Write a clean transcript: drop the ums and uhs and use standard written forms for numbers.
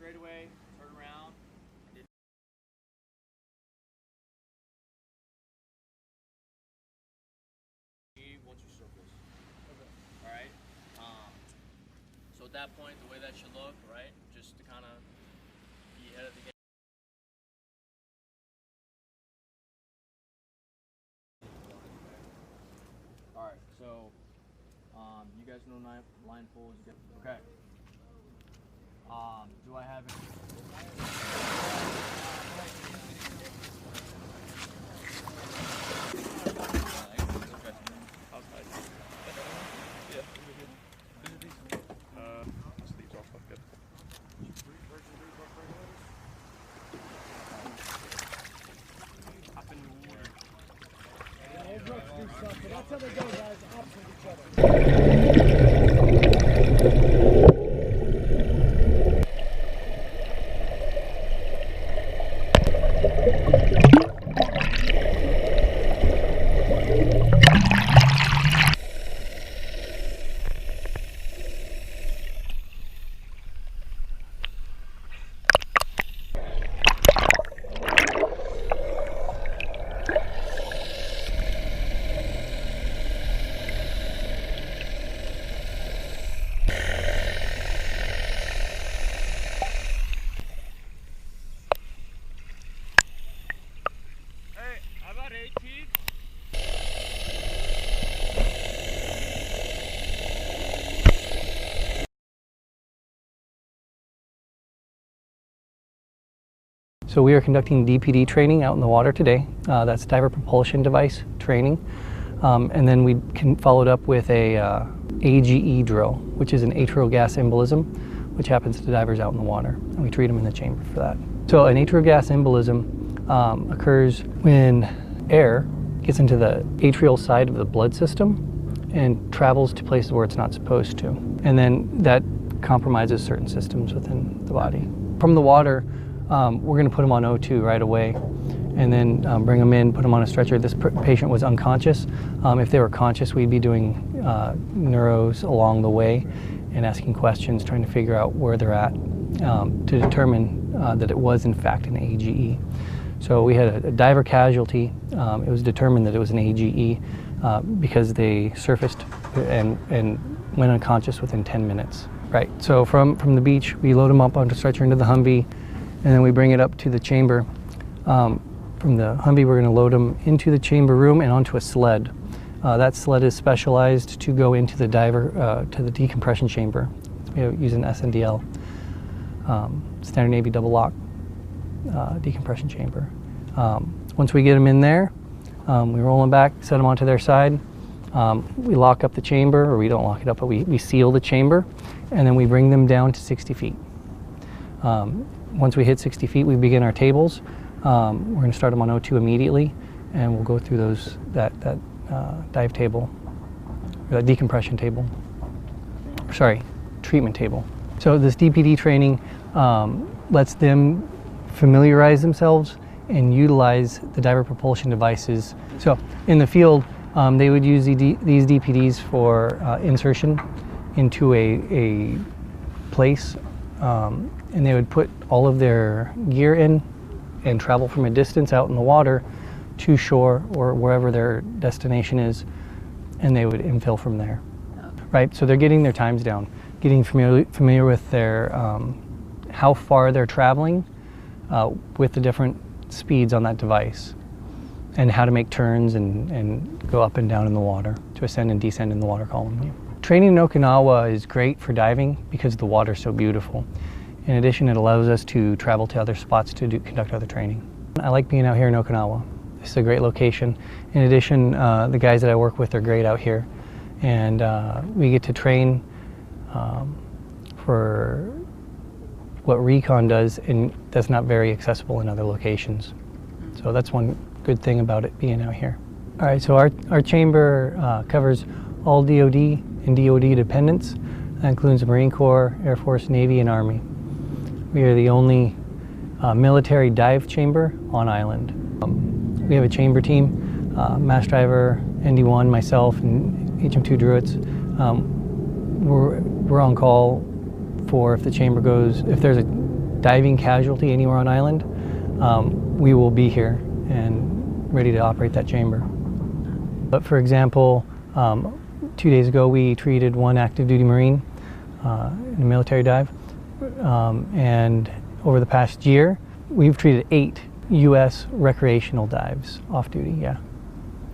straight away, turn around. Once you surface. Okay. Alright? So at that point, the way that should look, right? Just to kind of be ahead of the game. Alright, so you guys know line pulls. Okay. Do I have it? That's how they go, guys, opposite each other. So we are conducting DPD training out in the water today. That's Diver Propulsion Device training. And then we followed up with a AGE drill, which is an atrial gas embolism, which happens to divers out in the water. And we treat them in the chamber for that. So an atrial gas embolism occurs when air gets into the atrial side of the blood system and travels to places where it's not supposed to. And then that compromises certain systems within the body. From the water, we're going to put them on O2 right away and then bring them in, put them on a stretcher. This patient was unconscious. If they were conscious, we'd be doing neuros along the way and asking questions, trying to figure out where they're at to determine that it was in fact an AGE. So we had a diver casualty. It was determined that it was an AGE because they surfaced and went unconscious within 10 minutes. Right, so from the beach, we load them up onto a stretcher into the Humvee, and then we bring it up to the chamber. From the Humvee, we're going to load them into the chamber room and onto a sled. That sled is specialized to go into the diver, to the decompression chamber. We use an SNDL, Standard Navy double lock decompression chamber. Once we get them in there, we roll them back, set them onto their side. We lock up the chamber, or we don't lock it up, but we seal the chamber, and then we bring them down to 60 feet. Once we hit 60 feet, we begin our tables. We're going to start them on O2 immediately, and we'll go through that dive table, or that decompression table. Sorry, treatment table. So this DPD training lets them familiarize themselves and utilize the diver propulsion devices. So in the field, they would use these DPDs for insertion into a place. And they would put all of their gear in and travel from a distance out in the water to shore or wherever their destination is, and they would infill from there. Right, so they're getting their times down, getting familiar with their how far they're traveling with the different speeds on that device, and how to make turns and go up and down in the water, to ascend and descend in the water column. Training in Okinawa is great for diving because the water's so beautiful. In addition, it allows us to travel to other spots to conduct other training. I like being out here in Okinawa. This is a great location. In addition, the guys that I work with are great out here. And we get to train for what recon does, and that's not very accessible in other locations. So that's one good thing about it being out here. All right, so our chamber covers all DoD and DoD dependents. That includes the Marine Corps, Air Force, Navy, and Army. We are the only military dive chamber on island. We have a chamber team, mass driver, ND1, myself, and HM2 Druids. We're on call for if the chamber goes, if there's a diving casualty anywhere on island, we will be here and ready to operate that chamber. But for example, 2 days ago we treated one active duty Marine in a military dive, and over the past year we've treated 8 U.S. recreational dives off duty, yeah.